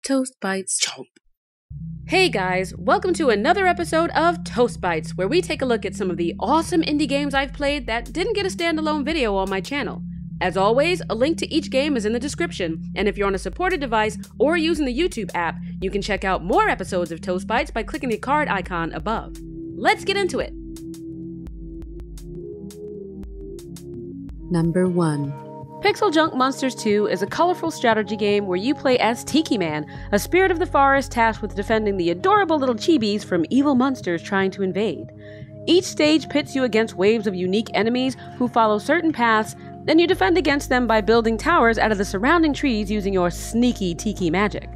Toast Bites. Chomp. Hey guys, welcome to another episode of Toast Bites, where we take a look at some of the awesome indie games I've played that didn't get a standalone video on my channel. As always, a link to each game is in the description, and if you're on a supported device or using the YouTube app, you can check out more episodes of Toast Bites by clicking the card icon above. Let's get into it! Number 1. PixelJunk Monsters 2 is a colorful strategy game where you play as Tiki Man, a spirit of the forest tasked with defending the adorable little chibis from evil monsters trying to invade. Each stage pits you against waves of unique enemies who follow certain paths, and you defend against them by building towers out of the surrounding trees using your sneaky Tiki magic.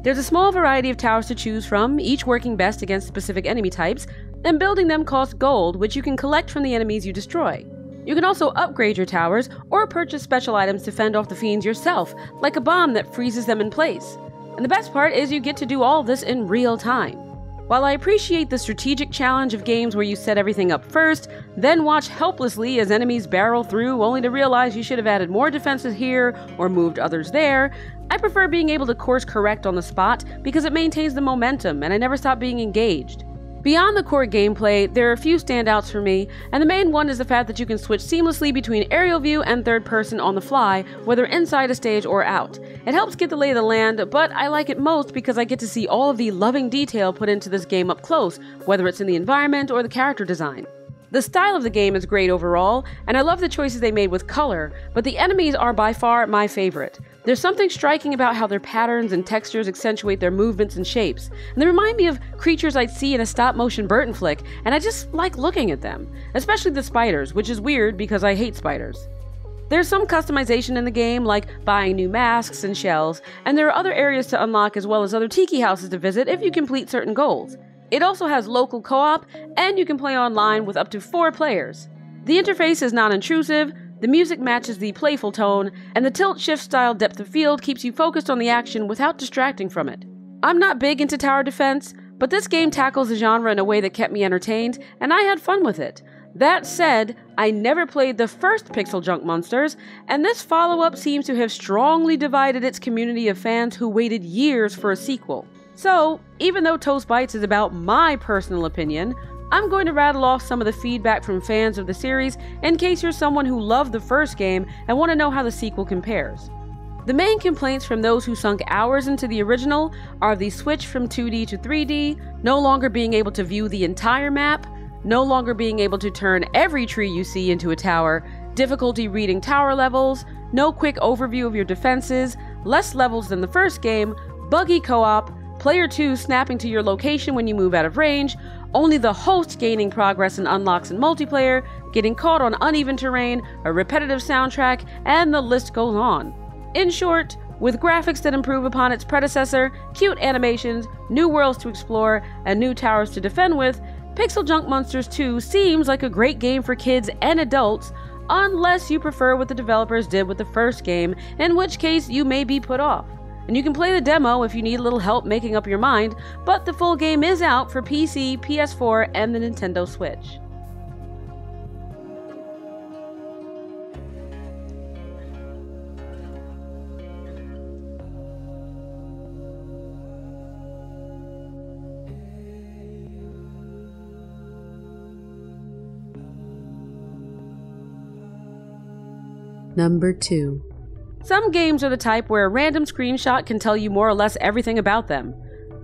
There's a small variety of towers to choose from, each working best against specific enemy types, and building them costs gold, which you can collect from the enemies you destroy. You can also upgrade your towers, or purchase special items to fend off the fiends yourself, like a bomb that freezes them in place. And the best part is you get to do all this in real time. While I appreciate the strategic challenge of games where you set everything up first, then watch helplessly as enemies barrel through only to realize you should have added more defenses here or moved others there, I prefer being able to course correct on the spot because it maintains the momentum and I never stop being engaged. Beyond the core gameplay, there are a few standouts for me, and the main one is the fact that you can switch seamlessly between aerial view and third person on the fly, whether inside a stage or out. It helps get the lay of the land, but I like it most because I get to see all of the loving detail put into this game up close, whether it's in the environment or the character design. The style of the game is great overall, and I love the choices they made with color, but the enemies are by far my favorite. There's something striking about how their patterns and textures accentuate their movements and shapes, and they remind me of creatures I'd see in a stop-motion Burton flick, and I just like looking at them, especially the spiders, which is weird because I hate spiders. There's some customization in the game, like buying new masks and shells, and there are other areas to unlock as well as other tiki houses to visit if you complete certain goals. It also has local co-op, and you can play online with up to 4 players. The interface is non-intrusive, the music matches the playful tone, and the tilt-shift style depth of field keeps you focused on the action without distracting from it. I'm not big into tower defense, but this game tackles the genre in a way that kept me entertained, and I had fun with it. That said, I never played the first PixelJunk Monsters, and this follow-up seems to have strongly divided its community of fans who waited years for a sequel. So, even though Toast Bites is about my personal opinion, I'm going to rattle off some of the feedback from fans of the series in case you're someone who loved the first game and want to know how the sequel compares. The main complaints from those who sunk hours into the original are the switch from 2D to 3D, no longer being able to view the entire map, no longer being able to turn every tree you see into a tower, difficulty reading tower levels, no quick overview of your defenses, less levels than the first game, buggy co-op, Player 2 snapping to your location when you move out of range, only the host gaining progress and unlocks in multiplayer, getting caught on uneven terrain, a repetitive soundtrack, and the list goes on. In short, with graphics that improve upon its predecessor, cute animations, new worlds to explore, and new towers to defend with, PixelJunk Monsters 2 seems like a great game for kids and adults, unless you prefer what the developers did with the first game, in which case you may be put off. And you can play the demo if you need a little help making up your mind, but the full game is out for PC, PS4, and the Nintendo Switch. Number 2. Some games are the type where a random screenshot can tell you more or less everything about them.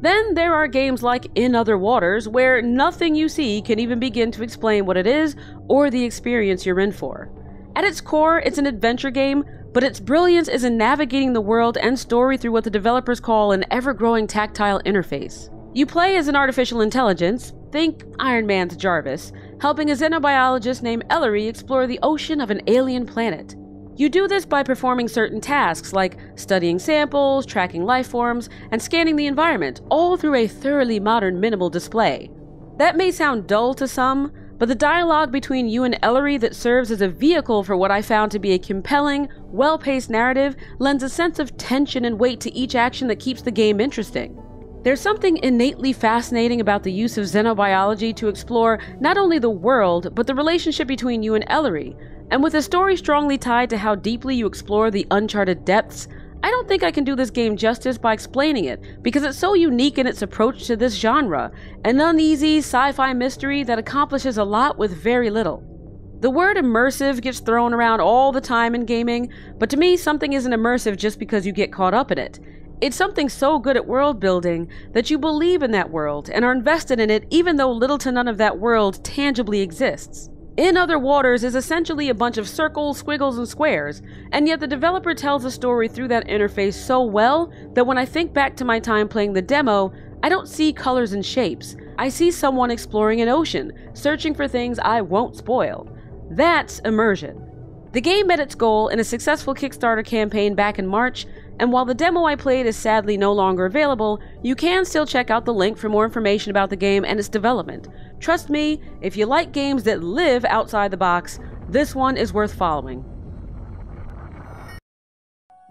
Then there are games like In Other Waters, where nothing you see can even begin to explain what it is or the experience you're in for. At its core, it's an adventure game, but its brilliance is in navigating the world and story through what the developers call an ever-growing tactile interface. You play as an artificial intelligence, think Iron Man's Jarvis, helping a xenobiologist named Ellery explore the ocean of an alien planet. You do this by performing certain tasks like studying samples, tracking life forms, and scanning the environment, all through a thoroughly modern minimal display. That may sound dull to some, but the dialogue between you and Ellery that serves as a vehicle for what I found to be a compelling, well-paced narrative lends a sense of tension and weight to each action that keeps the game interesting. There's something innately fascinating about the use of xenobiology to explore not only the world, but the relationship between you and Ellery. And with a story strongly tied to how deeply you explore the uncharted depths, I don't think I can do this game justice by explaining it, because it's so unique in its approach to this genre, an uneasy sci-fi mystery that accomplishes a lot with very little. The word immersive gets thrown around all the time in gaming, but to me something isn't immersive just because you get caught up in it. It's something so good at world building that you believe in that world and are invested in it even though little to none of that world tangibly exists. In Other Waters is essentially a bunch of circles, squiggles, and squares, and yet the developer tells a story through that interface so well that when I think back to my time playing the demo, I don't see colors and shapes. I see someone exploring an ocean, searching for things I won't spoil. That's immersion. The game met its goal in a successful Kickstarter campaign back in March, and while the demo I played is sadly no longer available, you can still check out the link for more information about the game and its development. Trust me, if you like games that live outside the box, this one is worth following.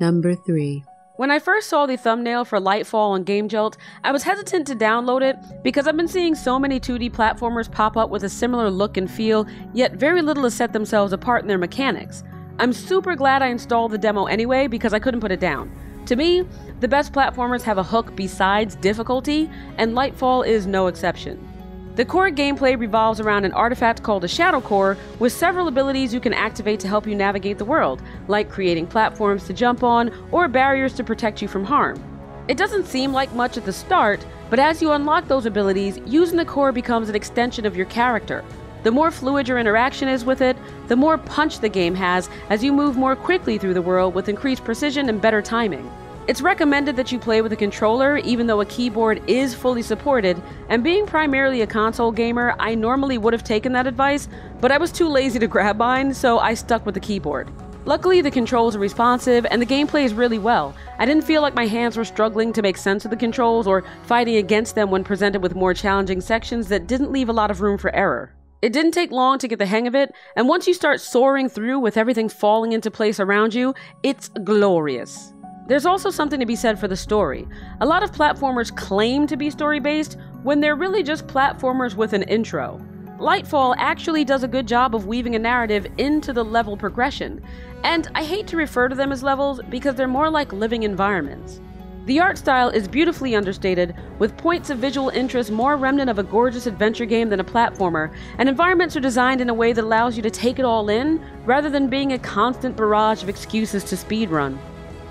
Number 3. When I first saw the thumbnail for Lightfall on GameJolt, I was hesitant to download it because I've been seeing so many 2D platformers pop up with a similar look and feel, yet very little to set themselves apart in their mechanics. I'm super glad I installed the demo anyway because I couldn't put it down. To me, the best platformers have a hook besides difficulty, and Lightfall is no exception. The core gameplay revolves around an artifact called a Shadow Core with several abilities you can activate to help you navigate the world, like creating platforms to jump on or barriers to protect you from harm. It doesn't seem like much at the start, but as you unlock those abilities, using the core becomes an extension of your character. The more fluid your interaction is with it, the more punch the game has as you move more quickly through the world with increased precision and better timing. It's recommended that you play with a controller even though a keyboard is fully supported, and being primarily a console gamer, I normally would have taken that advice, but I was too lazy to grab mine, so I stuck with the keyboard. Luckily, the controls are responsive and the game plays really well. I didn't feel like my hands were struggling to make sense of the controls or fighting against them when presented with more challenging sections that didn't leave a lot of room for error. It didn't take long to get the hang of it, and once you start soaring through with everything falling into place around you, it's glorious. There's also something to be said for the story. A lot of platformers claim to be story-based when they're really just platformers with an intro. Lightfall actually does a good job of weaving a narrative into the level progression, and I hate to refer to them as levels because they're more like living environments. The art style is beautifully understated, with points of visual interest more remnant of a gorgeous adventure game than a platformer, and environments are designed in a way that allows you to take it all in, rather than being a constant barrage of excuses to speedrun.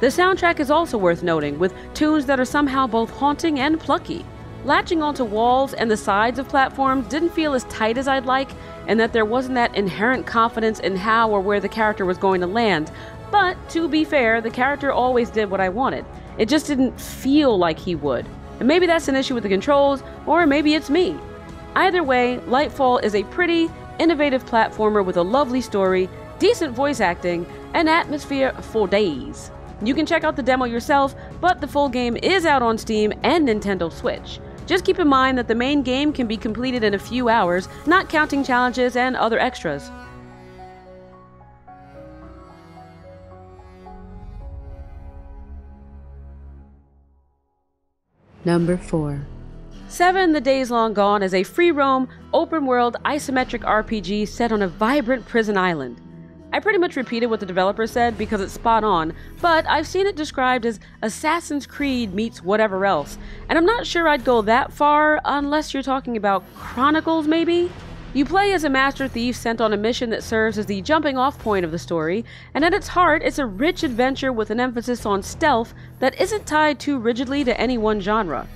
The soundtrack is also worth noting, with tunes that are somehow both haunting and plucky. Latching onto walls and the sides of platforms didn't feel as tight as I'd like, and that there wasn't that inherent confidence in how or where the character was going to land. But, to be fair, the character always did what I wanted. It just didn't feel like he would. And maybe that's an issue with the controls, or maybe it's me. Either way, Lightfall is a pretty, innovative platformer with a lovely story, decent voice acting, and atmosphere for days. You can check out the demo yourself, but the full game is out on Steam and Nintendo Switch. Just keep in mind that the main game can be completed in a few hours, not counting challenges and other extras. Number 4. 7 The Days Long Gone is a free-roam, open-world, isometric RPG set on a vibrant prison island. I pretty much repeated what the developer said because it's spot on, but I've seen it described as Assassin's Creed meets whatever else, and I'm not sure I'd go that far unless you're talking about Chronicles, maybe? You play as a master thief sent on a mission that serves as the jumping-off point of the story, and at its heart, it's a rich adventure with an emphasis on stealth that isn't tied too rigidly to any one genre.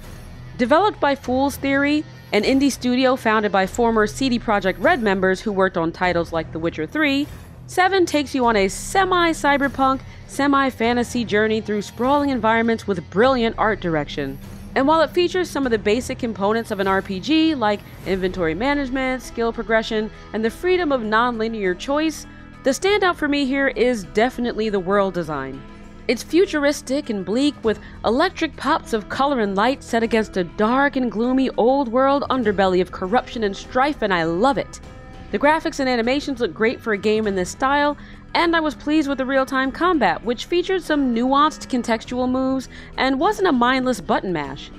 Developed by Fool's Theory, an indie studio founded by former CD Projekt Red members who worked on titles like The Witcher 3, 7 takes you on a semi-cyberpunk, semi-fantasy journey through sprawling environments with brilliant art direction. And while it features some of the basic components of an RPG, like inventory management, skill progression, and the freedom of non-linear choice, the standout for me here is definitely the world design. It's futuristic and bleak, with electric pops of color and light set against a dark and gloomy old-world underbelly of corruption and strife, and I love it. The graphics and animations look great for a game in this style, and I was pleased with the real-time combat, which featured some nuanced contextual moves and wasn't a mindless button mash.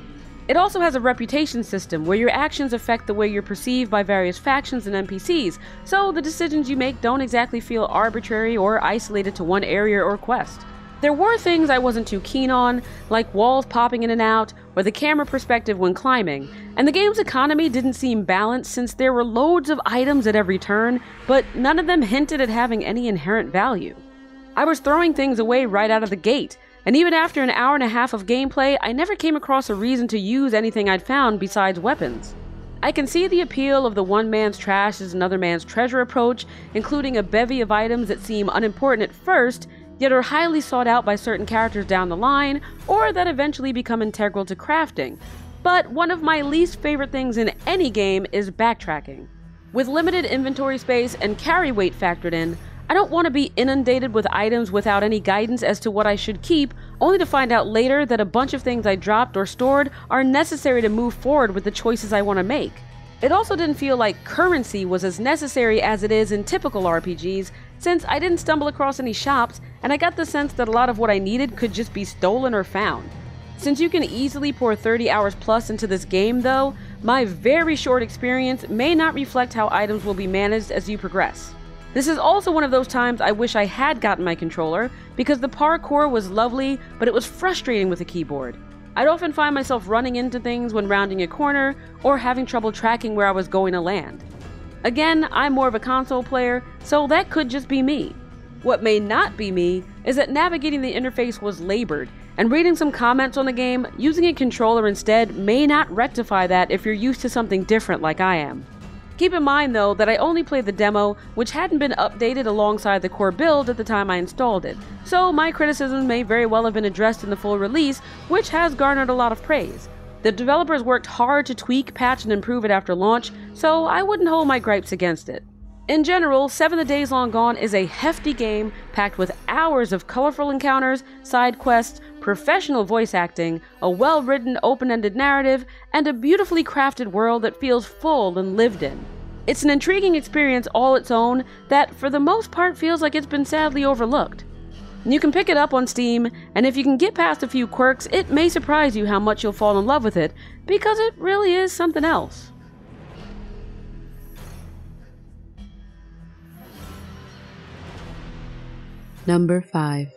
It also has a reputation system where your actions affect the way you're perceived by various factions and NPCs, so the decisions you make don't exactly feel arbitrary or isolated to one area or quest. There were things I wasn't too keen on, like walls popping in and out, or the camera perspective when climbing, and the game's economy didn't seem balanced since there were loads of items at every turn, but none of them hinted at having any inherent value. I was throwing things away right out of the gate, and even after an hour and a half of gameplay, I never came across a reason to use anything I'd found besides weapons. I can see the appeal of the one man's trash is another man's treasure approach, including a bevy of items that seem unimportant at first, yet are highly sought out by certain characters down the line, or that eventually become integral to crafting. But one of my least favorite things in any game is backtracking. With limited inventory space and carry weight factored in, I don't want to be inundated with items without any guidance as to what I should keep, only to find out later that a bunch of things I dropped or stored are necessary to move forward with the choices I want to make. It also didn't feel like currency was as necessary as it is in typical RPGs, since I didn't stumble across any shops, and I got the sense that a lot of what I needed could just be stolen or found. Since you can easily pour 30 hours plus into this game though, my very short experience may not reflect how items will be managed as you progress. This is also one of those times I wish I had gotten my controller, because the parkour was lovely, but it was frustrating with a keyboard. I'd often find myself running into things when rounding a corner, or having trouble tracking where I was going to land. Again, I'm more of a console player, so that could just be me. What may not be me is that navigating the interface was labored, and reading some comments on the game, using a controller instead may not rectify that if you're used to something different like I am. Keep in mind though that I only played the demo, which hadn't been updated alongside the core build at the time I installed it, so my criticisms may very well have been addressed in the full release, which has garnered a lot of praise. The developers worked hard to tweak, patch, and improve it after launch, so I wouldn't hold my gripes against it. In general, 7 The Days Long Gone is a hefty game packed with hours of colorful encounters, side quests, professional voice acting, a well-written, open-ended narrative, and a beautifully crafted world that feels full and lived in. It's an intriguing experience all its own that, for the most part, feels like it's been sadly overlooked. You can pick it up on Steam, and if you can get past a few quirks, it may surprise you how much you'll fall in love with it, because it really is something else. Number 5.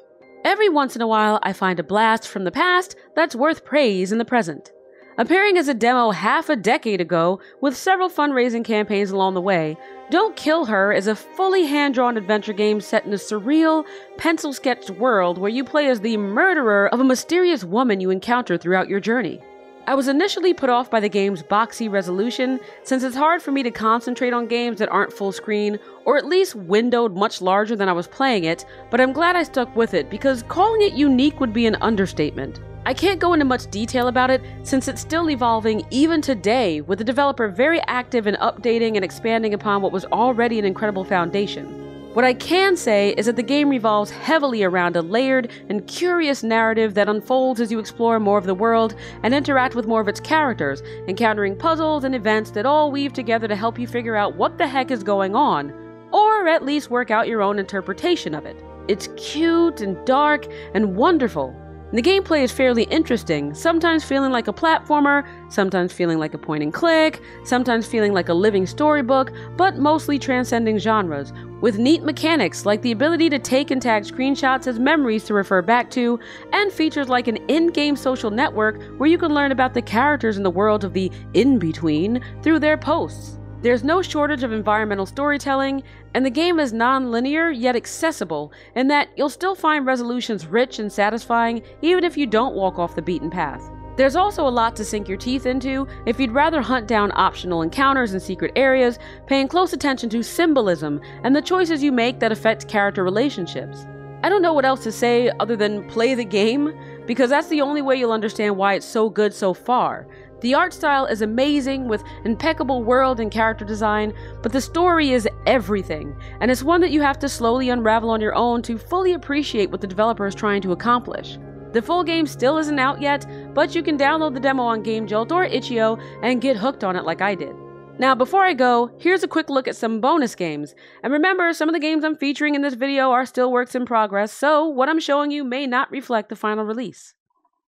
Every once in a while, I find a blast from the past that's worth praise in the present. Appearing as a demo half a decade ago, with several fundraising campaigns along the way, Don't Kill Her is a fully hand-drawn adventure game set in a surreal, pencil-sketched world where you play as the murderer of a mysterious woman you encounter throughout your journey. I was initially put off by the game's boxy resolution, since it's hard for me to concentrate on games that aren't full screen, or at least windowed much larger than I was playing it, but I'm glad I stuck with it because calling it unique would be an understatement. I can't go into much detail about it since it's still evolving even today, with the developer very active in updating and expanding upon what was already an incredible foundation. What I can say is that the game revolves heavily around a layered and curious narrative that unfolds as you explore more of the world and interact with more of its characters, encountering puzzles and events that all weave together to help you figure out what the heck is going on, or at least work out your own interpretation of it. It's cute and dark and wonderful. The gameplay is fairly interesting, sometimes feeling like a platformer, sometimes feeling like a point and click, sometimes feeling like a living storybook, but mostly transcending genres, with neat mechanics like the ability to take and tag screenshots as memories to refer back to, and features like an in-game social network where you can learn about the characters in the world of the in-between through their posts. There's no shortage of environmental storytelling, and the game is non-linear yet accessible in that you'll still find resolutions rich and satisfying even if you don't walk off the beaten path. There's also a lot to sink your teeth into if you'd rather hunt down optional encounters in secret areas, paying close attention to symbolism and the choices you make that affect character relationships. I don't know what else to say other than play the game, because that's the only way you'll understand why it's so good so far. The art style is amazing with impeccable world and character design, but the story is everything, and it's one that you have to slowly unravel on your own to fully appreciate what the developer is trying to accomplish. The full game still isn't out yet, but you can download the demo on GameJolt or itch.io and get hooked on it like I did. Now, before I go, here's a quick look at some bonus games. And remember, some of the games I'm featuring in this video are still works in progress, so what I'm showing you may not reflect the final release.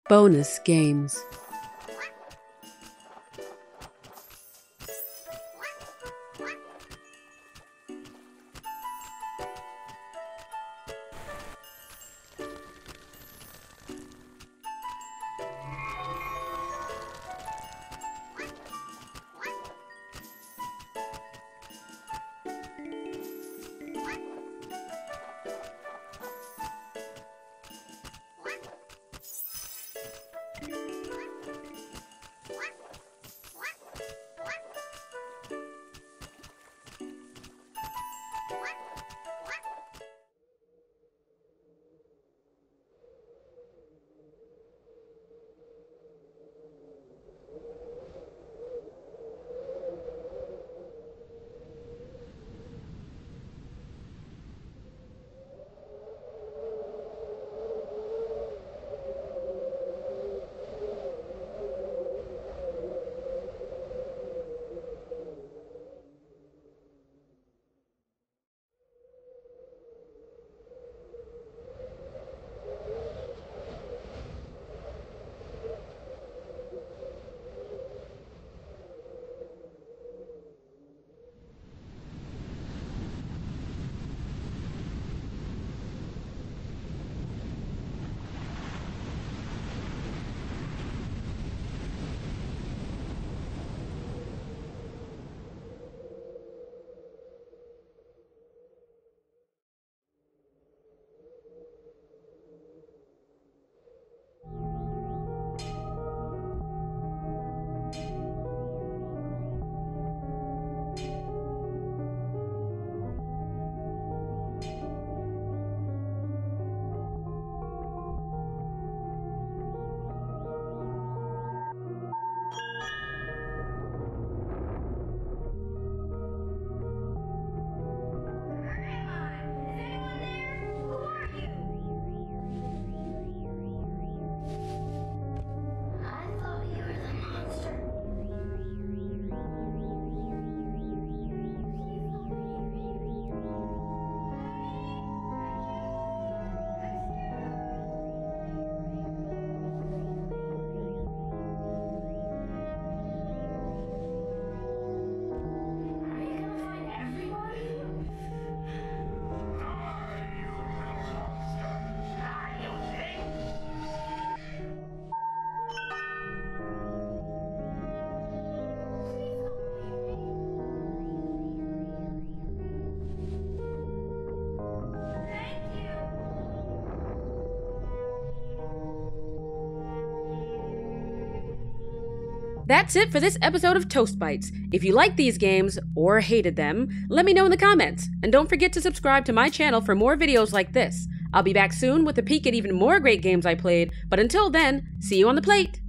Bonus games. That's it for this episode of Toast Bites. If you liked these games, or hated them, let me know in the comments. And don't forget to subscribe to my channel for more videos like this. I'll be back soon with a peek at even more great games I played, but until then, see you on the plate!